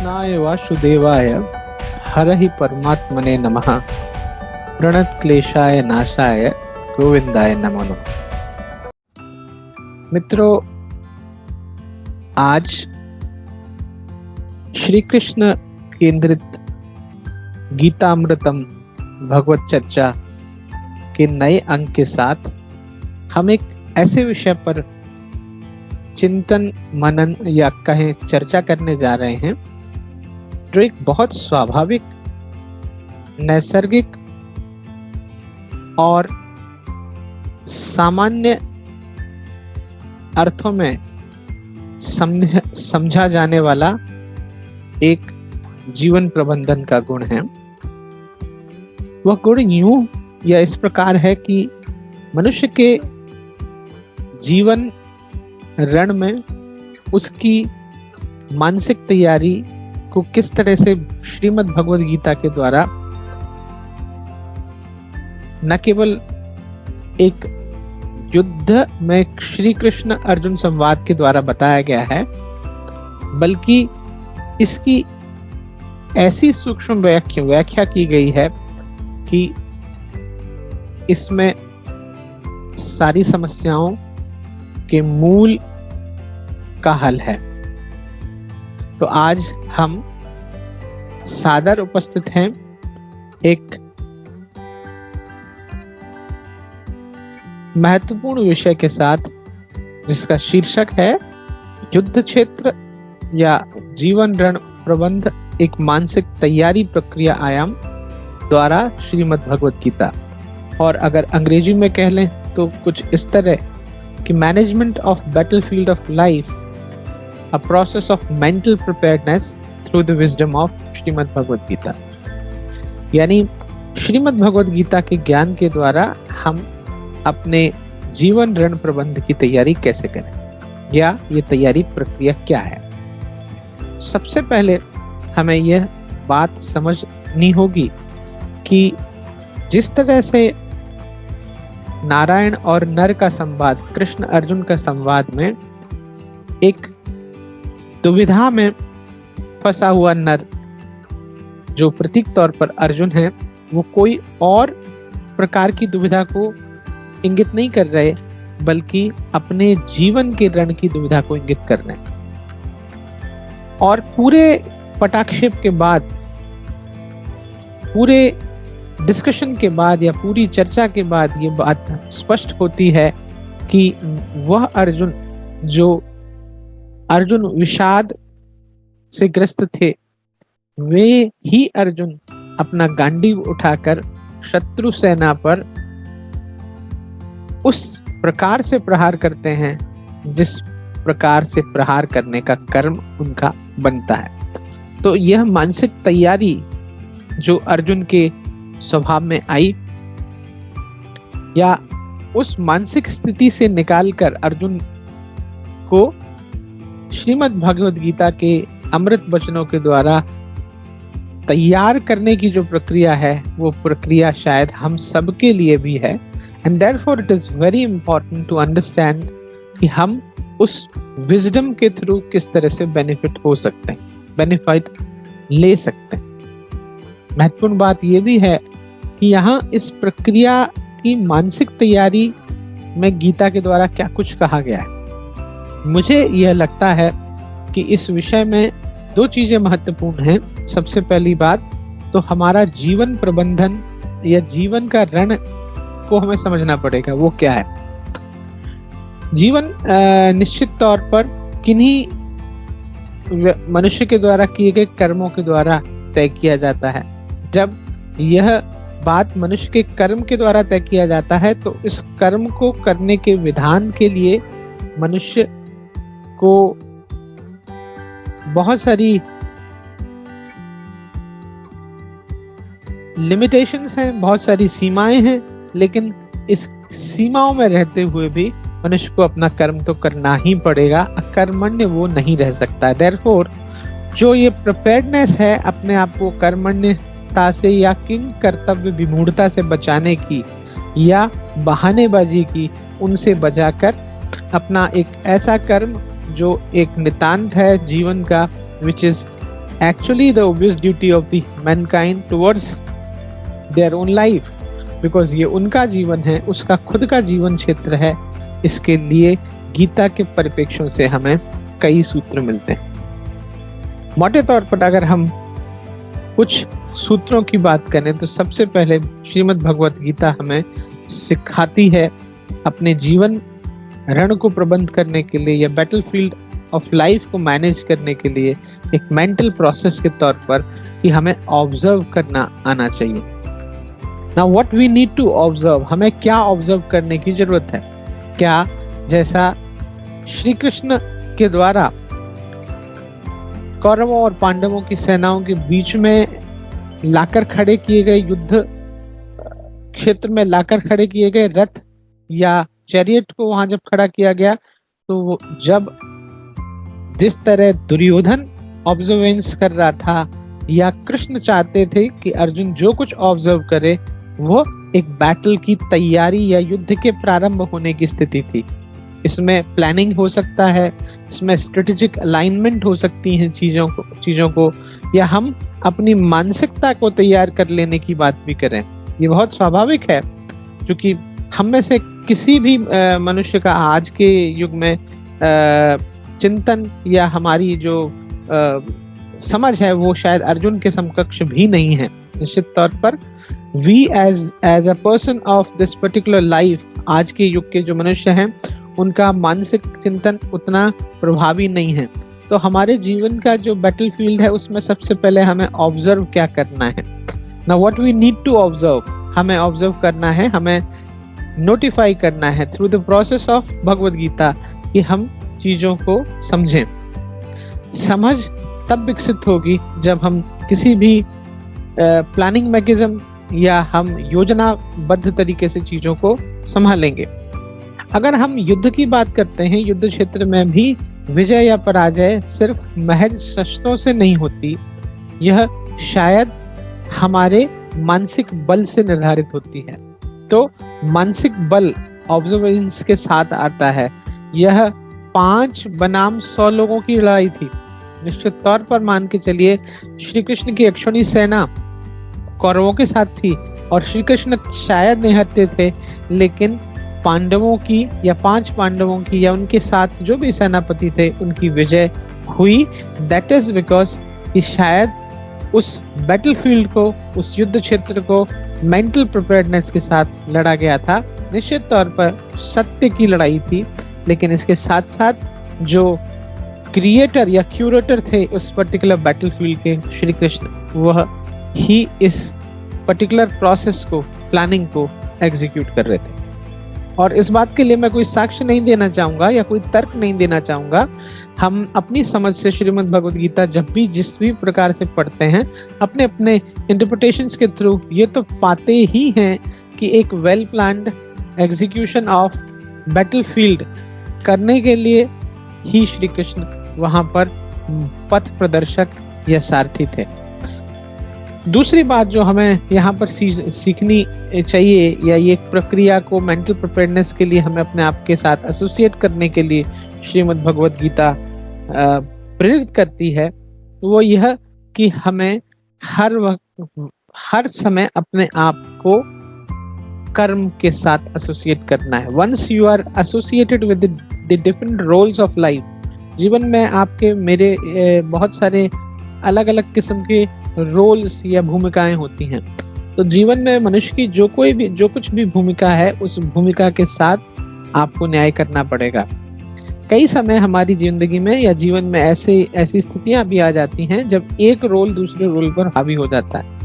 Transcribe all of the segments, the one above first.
कृष्णाय वासुदेवाय हरहि परमात्मने नमः। प्रणत क्लेशाय नाशाय गोविंदाय नमो नमः। मित्रों, आज श्री कृष्ण केंद्रित गीतामृतम भगवत चर्चा के नए अंक के साथ हम एक ऐसे विषय पर चिंतन मनन या कहें चर्चा करने जा रहे हैं जो एक बहुत स्वाभाविक, नैसर्गिक और सामान्य अर्थों में समझा जाने वाला एक जीवन प्रबंधन का गुण है। वह गुण यूं या इस प्रकार है कि मनुष्य के जीवन रण में उसकी मानसिक तैयारी को किस तरह से श्रीमद् भगवद गीता के द्वारा न केवल एक युद्ध में श्री कृष्ण अर्जुन संवाद के द्वारा बताया गया है, बल्कि इसकी ऐसी सूक्ष्म व्याख्या की गई है कि इसमें सारी समस्याओं के मूल का हल है। तो आज हम सादर उपस्थित हैं एक महत्वपूर्ण विषय के साथ, जिसका शीर्षक है युद्ध क्षेत्र या जीवन रण प्रबंध, एक मानसिक तैयारी प्रक्रिया आयाम द्वारा श्रीमद् भगवद गीता। और अगर अंग्रेजी में कह लें तो कुछ इस तरह कि management of battlefield of life, a process of mental preparedness through the wisdom of Shrimad Bhagavad Gita. यानी श्रीमद् भगवद गीता के ज्ञान के द्वारा हम अपने जीवन रण प्रबंध की तैयारी कैसे करें, या ये तैयारी प्रक्रिया क्या है। सबसे पहले हमें यह बात समझनी होगी कि जिस तरह से नारायण और नर का संवाद, कृष्ण अर्जुन का संवाद में एक दुविधा में फंसा हुआ नर, जो प्रतीक तौर पर अर्जुन है, वो कोई और प्रकार की दुविधा को इंगित नहीं कर रहे, बल्कि अपने जीवन के रण की दुविधा को इंगित कर रहे हैं। और पूरे पटाक्षेप के बाद, पूरे डिस्कशन के बाद या पूरी चर्चा के बाद ये बात स्पष्ट होती है कि वह अर्जुन जो अर्जुन विषाद से ग्रस्त थे, वे ही अर्जुन अपना गांडीव उठाकर शत्रु सेना पर उस प्रकार से प्रहार करते हैं जिस प्रकार से प्रहार करने का कर्म उनका बनता है। तो यह मानसिक तैयारी जो अर्जुन के स्वभाव में आई, या उस मानसिक स्थिति से निकालकर अर्जुन को श्रीमद् भगवद गीता के अमृत वचनों के द्वारा तैयार करने की जो प्रक्रिया है, वो प्रक्रिया शायद हम सबके लिए भी है। And therefore it is very important to understand कि हम उस विजडम के थ्रू किस तरह से बेनिफिट हो सकते हैं, बेनिफिट ले सकते हैं। महत्वपूर्ण बात यह भी है कि यहाँ इस प्रक्रिया की मानसिक तैयारी में गीता के द्वारा क्या कुछ कहा गया है। मुझे यह लगता है कि इस विषय में दो चीजें महत्वपूर्ण हैं। सबसे पहली बात तो हमारा जीवन प्रबंधन या जीवन का रण को हमें समझना पड़ेगा, वो क्या है। जीवन निश्चित तौर पर किन्हीं मनुष्य के द्वारा किए गए कर्मों के द्वारा तय किया जाता है। जब यह बात मनुष्य के कर्म के द्वारा तय किया जाता है, तो इस कर्म को करने के विधान के लिए मनुष्य को बहुत सारी लिमिटेशंस हैं, बहुत सारी सीमाएं हैं, लेकिन इस सीमाओं में रहते हुए भी मनुष्य को अपना कर्म तो करना ही पड़ेगा। अकर्मण्य वो नहीं रह सकता। देयरफॉर जो ये प्रिपेयर्डनेस है अपने आप को कर्मण्यता से या किंग कर्तव्य विमूढ़ता से बचाने की या बहानेबाजी की, उनसे बचाकर अपना एक ऐसा कर्म जो एक नितांत है जीवन का, which is actually the obvious duty of the mankind towards their own life, because ये उनका जीवन है, उसका खुद का जीवन क्षेत्र है। इसके लिए गीता के परिप्रेक्ष्यों से हमें कई सूत्र मिलते हैं। मोटे तौर पर अगर हम कुछ सूत्रों की बात करें तो सबसे पहले श्रीमद् भगवत गीता हमें सिखाती है अपने जीवन रण को प्रबंध करने के लिए या बैटलफील्ड ऑफ लाइफ को मैनेज करने के लिए एक मेंटल प्रोसेस के तौर पर कि हमें ऑब्जर्व करना आना चाहिए। Now what we need to observe, हमें क्या ऑब्जर्व करने की जरूरत है? क्या जैसा श्री कृष्ण के द्वारा कौरवों और पांडवों की सेनाओं के बीच में लाकर खड़े किए गए, युद्ध क्षेत्र में लाकर खड़े किए गए रथ या चैरियट को वहां जब खड़ा किया गया, तो जब जिस तरह दुर्योधन ऑब्जर्वेंस कर रहा था या कृष्ण चाहते थे कि अर्जुन जो कुछ ऑब्जर्व करे वो एक बैटल की तैयारी या युद्ध के प्रारंभ होने की स्थिति थी। इसमें प्लानिंग हो सकता है, इसमें स्ट्रेटेजिक अलाइनमेंट हो सकती है चीजों को या हम अपनी मानसिकता को तैयार कर लेने की बात भी करें। ये बहुत स्वाभाविक है क्योंकि हम में से किसी भी मनुष्य का आज के युग में चिंतन या हमारी जो समझ है वो शायद अर्जुन के समकक्ष भी नहीं है। निश्चित तौर पर we as a person of this particular life, आज के युग के जो मनुष्य हैं उनका मानसिक चिंतन उतना प्रभावी नहीं है। तो हमारे जीवन का जो बैटलफील्ड है उसमें सबसे पहले हमें ऑब्जर्व क्या करना है। Now what we need to observe, हमें ऑब्जर्व करना है, हमें नोटिफाई करना है through the process of Bhagavad Gita कि हम चीजों को समझें। समझ तब विकसित होगी जब हम किसी भी प्लानिंग मैकेनिज्म या हम योजनाबद्ध तरीके से चीजों को संभालेंगे। अगर हम युद्ध की बात करते हैं, युद्ध क्षेत्र में भी विजय या पराजय सिर्फ महज शस्त्रों से नहीं होती, यह शायद हमारे मानसिक बल से निर्धारित होती है। तो मानसिक बल ऑब्जर्वेंस के साथ आता है। यह 5 बनाम 100 लोगों की लड़ाई थी। निश्चित तौर पर मान के चलिए श्री कृष्ण की अक्षौणी सेना कौरवों के साथ थी और श्री कृष्ण शायद निहत्थे थे, लेकिन पांडवों की या 5 पांडवों की या उनके साथ जो भी सेनापति थे उनकी विजय हुई। दैट इज बिकॉज कि शायद उस बैटलफील्ड को, उस युद्ध क्षेत्र को मेंटल प्रिपेयर्डनेस के साथ लड़ा गया था। निश्चित तौर पर सत्य की लड़ाई थी, लेकिन इसके साथ साथ जो क्रिएटर या क्यूरेटर थे उस पर्टिकुलर बैटलफील्ड के, श्री कृष्ण, वह ही इस पर्टिकुलर प्रोसेस को, प्लानिंग को एग्जीक्यूट कर रहे थे। और इस बात के लिए मैं कोई साक्ष्य नहीं देना चाहूंगा या कोई तर्क नहीं देना चाहूंगा। हम अपनी समझ से श्रीमद् भगवद गीता जब भी जिस भी प्रकार से पढ़ते हैं, अपने अपने इंटरप्रिटेशंस के थ्रू ये तो पाते ही हैं कि एक well planned execution of battlefield करने के लिए ही श्री कृष्ण वहां पर पथ प्रदर्शक या सारथी थे। दूसरी बात जो हमें यहाँ पर सीखनी चाहिए या ये प्रक्रिया को मेंटल प्रिपेयर्डनेस के लिए हमें अपने आप के साथ एसोसिएट करने के लिए श्रीमद् भगवद गीता प्रेरित करती है, वो यह कि हमें हर समय अपने आप को कर्म के साथ एसोसिएट करना है। Once you are associated with the different roles of life, जीवन में आपके मेरे बहुत सारे अलग अलग किस्म के रोल्स या भूमिकाएं होती हैं। तो जीवन में मनुष्य की जो कुछ भी भूमिका है, उस भूमिका के साथ आपको न्याय करना पड़ेगा। कई समय हमारी जिंदगी में या जीवन में ऐसी स्थितियां भी आ जाती हैं जब एक रोल दूसरे रोल पर हावी हो जाता है,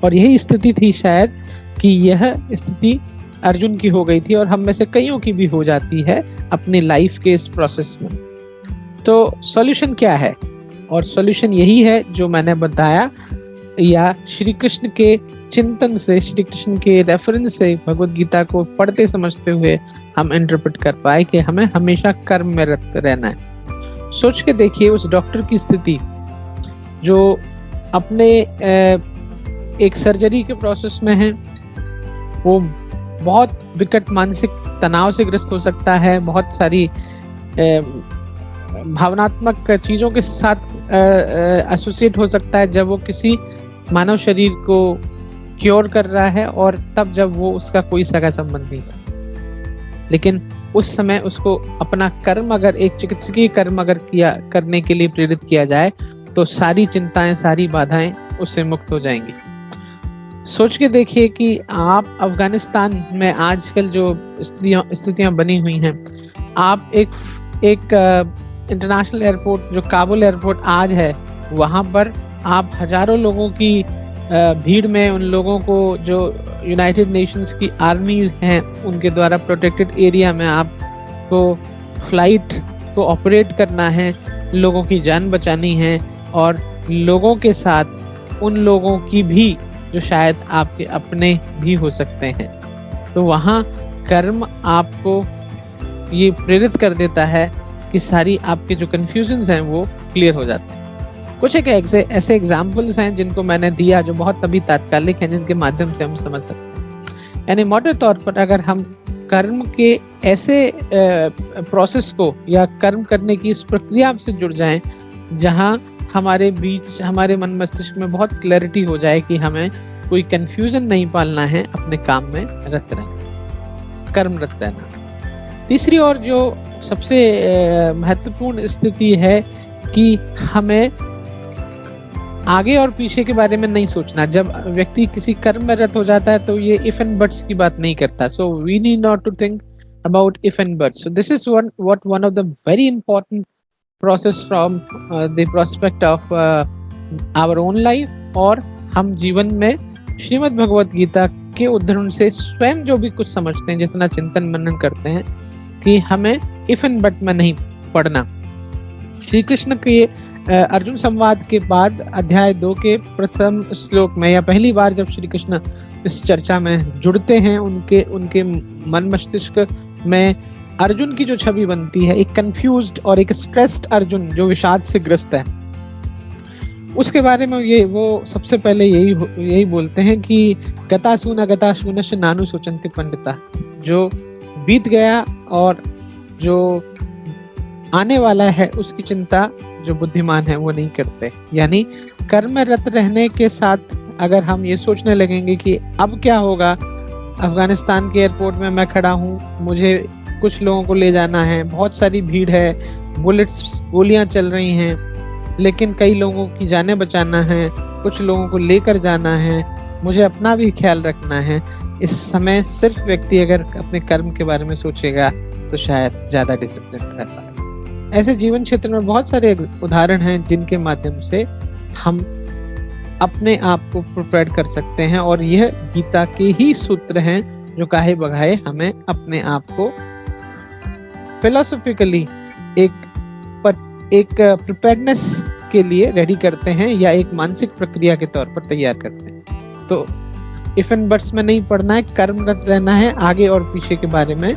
और यही स्थिति थी शायद कि यह स्थिति अर्जुन की हो गई थी और हम में से कईयों की भी हो जाती है अपनी लाइफ के इस प्रोसेस में। तो सॉल्यूशन क्या है? और सॉल्यूशन यही है जो मैंने बताया, या श्री कृष्ण के चिंतन से, श्री कृष्ण के रेफरेंस से भगवद गीता को पढ़ते समझते हुए हम इंटरप्रेट कर पाए कि हमें हमेशा कर्म में रत रहना है। सोच के देखिए उस डॉक्टर की स्थिति जो अपने एक सर्जरी के प्रोसेस में है, वो बहुत विकट मानसिक तनाव से ग्रस्त हो सकता है, बहुत सारी भावनात्मक चीजों के साथ एसोसिएट हो सकता है जब वो किसी मानव शरीर को क्योर कर रहा है और तब जब वो उसका कोई सगा संबंधी है। लेकिन उस समय उसको अपना कर्म, अगर एक चिकित्सकीय कर्म अगर किया करने के लिए प्रेरित किया जाए तो सारी चिंताएं, सारी बाधाएं उससे मुक्त हो जाएंगी। सोच के देखिए कि आप अफगानिस्तान में आजकल जो स्थितियां बनी हुई हैं, आप एक इंटरनेशनल एयरपोर्ट जो काबुल एयरपोर्ट आज है, वहां पर आप हजारों लोगों की भीड़ में उन लोगों को जो यूनाइटेड नेशंस की आर्मी हैं उनके द्वारा प्रोटेक्टेड एरिया में आपको फ्लाइट को ऑपरेट करना है, लोगों की जान बचानी है और लोगों के साथ उन लोगों की भी जो शायद आपके अपने भी हो सकते हैं। तो वहाँ कर्म आपको ये प्रेरित कर देता है कि सारी आपके जो कन्फ्यूजन्स हैं वो क्लियर हो जाते हैं। कुछ एक ऐसे एग्जाम्पल्स हैं जिनको मैंने दिया जो बहुत अभी तात्कालिक हैं, जिनके माध्यम से हम समझ सकते हैं। यानी मोटे तौर पर अगर हम कर्म के ऐसे प्रोसेस को या कर्म करने की इस प्रक्रिया से जुड़ जाएं जहां हमारे बीच, हमारे मन मस्तिष्क में बहुत क्लैरिटी हो जाए कि हमें कोई कंफ्यूजन नहीं पालना है, अपने काम में रत रहना, कर्मरत रहना। तीसरी और जो सबसे महत्वपूर्ण स्थिति है कि हमें आगे और पीछे के बारे में नहीं सोचना। जब व्यक्ति किसी कर्म में रत हो जाता है तो ये इफ एंड बट्स की बात नहीं करता। So we need not to think about if and buts. So this is one of the very important process from the prospect of our own life. और हम जीवन में श्रीमद् भगवत गीता के उद्धरण से स्वयं जो भी कुछ समझते हैं, जितना चिंतन मनन करते हैं, कि हमें इफ एंड बट में नहीं पढ़ना। श्री कृष्ण के अर्जुन संवाद के बाद अध्याय 2 के प्रथम श्लोक में, या पहली बार जब श्री कृष्ण इस चर्चा में जुड़ते हैं, उनके मन मस्तिष्क में अर्जुन की जो छवि बनती है, एक कंफ्यूज्ड और एक स्ट्रेस्ड अर्जुन जो विषाद से ग्रस्त है, उसके बारे में वो सबसे पहले यही बोलते हैं कि गतासून अगताशूनश नानु सोचन्ति पंडिता। जो बीत गया और जो आने वाला है उसकी चिंता जो बुद्धिमान है वो नहीं करते। यानी कर्म में रत रहने के साथ अगर हम ये सोचने लगेंगे कि अब क्या होगा, अफगानिस्तान के एयरपोर्ट में मैं खड़ा हूँ, मुझे कुछ लोगों को ले जाना है, बहुत सारी भीड़ है, गोलियां चल रही हैं, लेकिन कई लोगों की जानें बचाना है, कुछ लोगों को लेकर जाना है, मुझे अपना भी ख्याल रखना है। इस समय सिर्फ व्यक्ति अगर अपने कर्म के बारे में सोचेगा तो शायद ज्यादा डिसिप्लिन रह पाए। ऐसे जीवन क्षेत्र में बहुत सारे उदाहरण हैं जिनके माध्यम से हम अपने आप को प्रिपेयर कर सकते हैं, और यह गीता के ही सूत्र हैं जो काहे बगाहे हमें अपने आप को फिलोसॉफिकली एक प्रिपेयर्डनेस के लिए रेडी करते हैं, या एक मानसिक प्रक्रिया के तौर पर तैयार करते हैं। तो इफ एंड बट्स में नहीं पढ़ना है, कर्मरत रहना है, आगे और पीछे के बारे में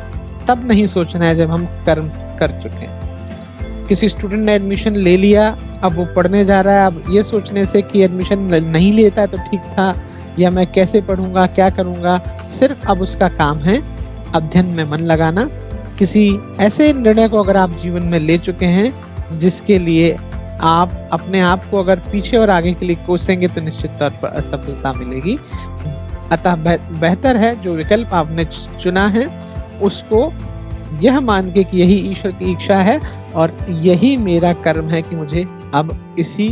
तब नहीं सोचना है जब हम कर्म कर चुके हैं। किसी स्टूडेंट ने एडमिशन ले लिया, अब वो पढ़ने जा रहा है, अब ये सोचने से कि एडमिशन नहीं लेता तो ठीक था, या मैं कैसे पढ़ूंगा, क्या करूंगा, सिर्फ अब उसका काम है अध्ययन में मन लगाना। किसी ऐसे निर्णय को अगर आप जीवन में ले चुके हैं जिसके लिए आप अपने आप को अगर पीछे और आगे के लिए कोसेंगे तो निश्चित तौर पर असफलता मिलेगी। अतः बेहतर है जो विकल्प आपने चुना है उसको यह मान के कि यही ईश्वर की इच्छा है और यही मेरा कर्म है कि मुझे अब इसी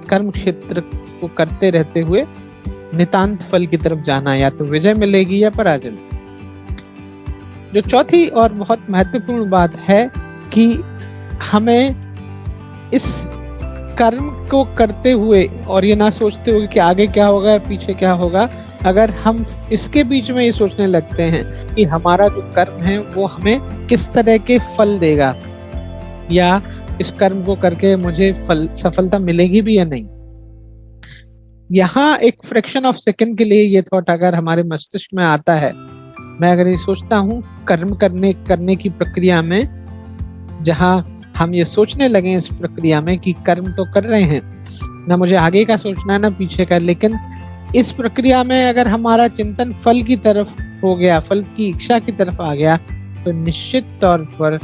कर्म क्षेत्र को करते रहते हुए नितांत फल की तरफ जाना, या तो विजय मिलेगी या पराजय। जो चौथी और बहुत महत्वपूर्ण बात है कि हमें इस कर्म को करते हुए और ये ना सोचते हुए कि आगे क्या होगा पीछे क्या होगा, अगर हम इसके बीच में ये सोचने लगते हैं कि हमारा जो कर्म है वो हमें किस तरह के फल देगा, या इस कर्म को करके मुझे सफलता मिलेगी भी या नहीं, यहाँ एक फ्रैक्शन ऑफ सेकंड के लिए ये थॉट अगर हमारे मस्तिष्क में आता है, मैं अगर ये सोचता हूँ कर्म करने की प्रक्रिया में, जहाँ हम ये सोचने लगे इस प्रक्रिया में कि कर्म तो कर रहे हैं, ना मुझे आगे का सोचना है ना पीछे का, लेकिन इस प्रक्रिया में अगर हमारा चिंतन फल की तरफ हो गया, फल की इच्छा की तरफ आ गया, तो निश्चित तौर पर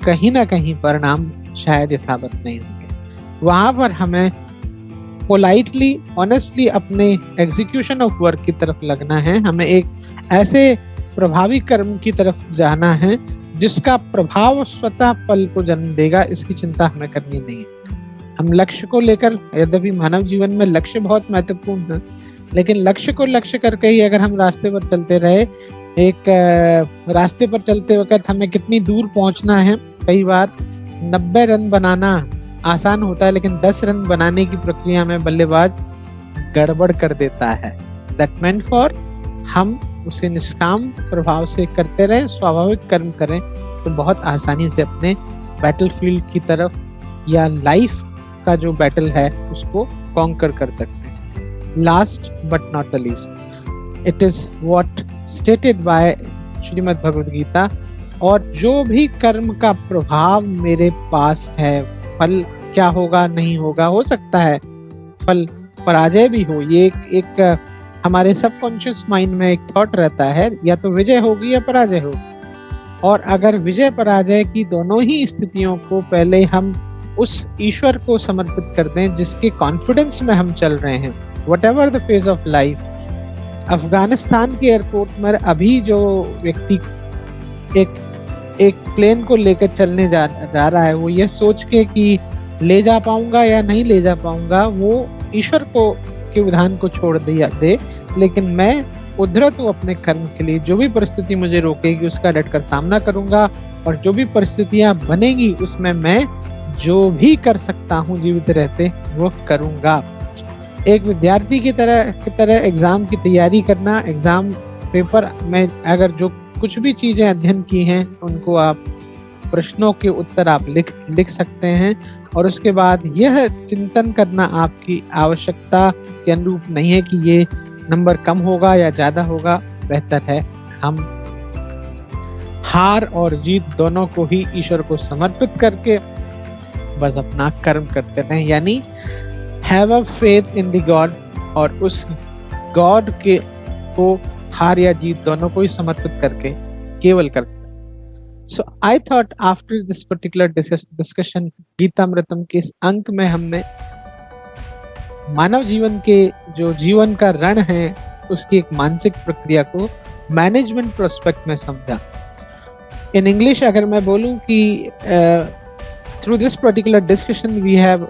कहीं ना कहीं परिणाम शायद यथावत नहीं होंगे। वहां पर हमें पोलाइटली ऑनेस्टली अपने एग्जीक्यूशन ऑफ वर्क की तरफ लगना है। हमें एक ऐसे प्रभावी कर्म की तरफ जाना है जिसका प्रभाव स्वतः फल को जन्म देगा। इसकी चिंता हमें करनी नहीं है। हम लक्ष्य को लेकर, यद्यपि मानव जीवन में लक्ष्य बहुत महत्वपूर्ण है, लेकिन लक्ष्य को लक्ष्य करके ही अगर हम रास्ते पर चलते रहे, एक रास्ते पर चलते वक्त हमें कितनी दूर पहुंचना है, कई बार 90 रन बनाना आसान होता है, लेकिन 10 रन बनाने की प्रक्रिया में बल्लेबाज गड़बड़ कर देता है। दैट मींस फॉर हम उसे निष्काम प्रभाव से करते रहे, स्वाभाविक कर्म करें, तो बहुत आसानी से अपने बैटलफील्ड की तरफ या लाइफ का जो बैटल है उसको कॉन्कर कर सकते हैं। Last but not the least, it is what stated by Shrimad Bhagavad Gita, और जो भी कर्म का प्रभाव मेरे पास है, फल क्या होगा नहीं होगा, हो सकता है फल पराजय भी हो। ये एक हमारे सबकॉन्शियस माइंड में एक थॉट रहता है, या तो विजय होगी या पराजय होगी। और अगर विजय पराजय की दोनों ही स्थितियों को पहले हम उस ईश्वर को समर्पित कर दें जिसके कॉन्फिडेंस में हम चल रहे हैं, whatever the phase of life. Afghanistan के एयरपोर्ट में अभी जो व्यक्ति एक प्लेन को लेकर चलने जा रहा है, वो ये सोच के कि ले जा पाऊंगा या नहीं ले जा पाऊंगा, वो ईश्वर को के विधान को छोड़ दे, लेकिन मैं उद्धत हूँ अपने कर्म के लिए। जो भी परिस्थिति मुझे रोकेगी उसका डटकर सामना करूंगा, और जो भी परिस्थितियां बनेगी उसमें मैं जो भी कर सकता हूँ जीवित रहते वो करूंगा। एक विद्यार्थी की तरह एग्जाम की तैयारी करना, एग्जाम पेपर में अगर जो कुछ भी चीजें अध्ययन की हैं उनको आप प्रश्नों के उत्तर आप लिख सकते हैं, और उसके बाद यह चिंतन करना आपकी आवश्यकता के अनुरूप नहीं है कि ये नंबर कम होगा या ज्यादा होगा। बेहतर है हम हार और जीत दोनों को ही ईश्वर को समर्पित करके बस अपना कर्म करते रहें, यानी have a faith in the God, और उस गॉड के को हार या जीत दोनों को ही समर्पित करके केवल कर। So I thought after this particular discussion, गीतामृतम के इस अंक में हमने मानव जीवन के जो जीवन का रण है उसकी एक मानसिक प्रक्रिया को मैनेजमेंट प्रोस्पेक्ट में समझा। इन इंग्लिश अगर मैं बोलूं कि through this particular discussion we have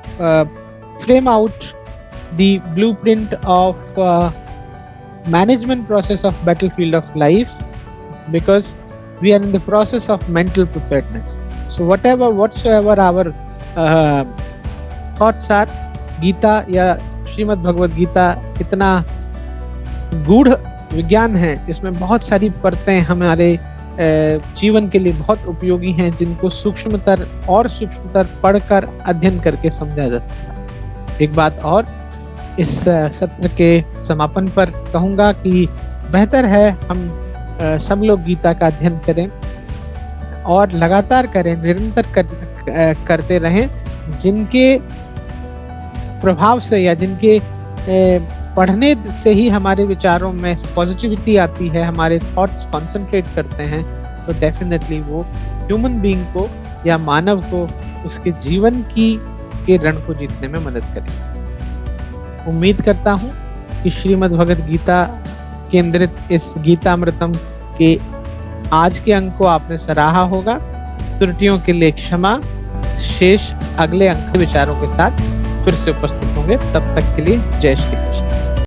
frame out the blueprint of management process of battlefield of life, because we are in the process of mental preparedness. So whatsoever our thoughts are, Gita या श्रीमद् भगवद गीता इतना गूढ़ विज्ञान है, इसमें बहुत सारी परतें हमारे जीवन के लिए बहुत उपयोगी हैं, जिनको सूक्ष्मतर पढ़कर अध्ययन करके समझा जा सकता है। एक बात और इस सत्र के समापन पर कहूँगा कि बेहतर है हम सब लोग गीता का अध्ययन करें और लगातार करें, निरंतर करते रहें, जिनके प्रभाव से या जिनके पढ़ने से ही हमारे विचारों में पॉजिटिविटी आती है, हमारे थॉट्स कंसंट्रेट करते हैं, तो डेफिनेटली वो ह्यूमन बीइंग को या मानव को उसके जीवन के रण को जीतने में मदद करें। उम्मीद करता हूँ कि श्रीमद् भगवद गीता केंद्रित इस गीतामृतम के आज के अंक को आपने सराहा होगा। त्रुटियों के लिए क्षमा। शेष अगले अंक के विचारों के साथ फिर से उपस्थित होंगे। तब तक के लिए जय श्री कृष्ण।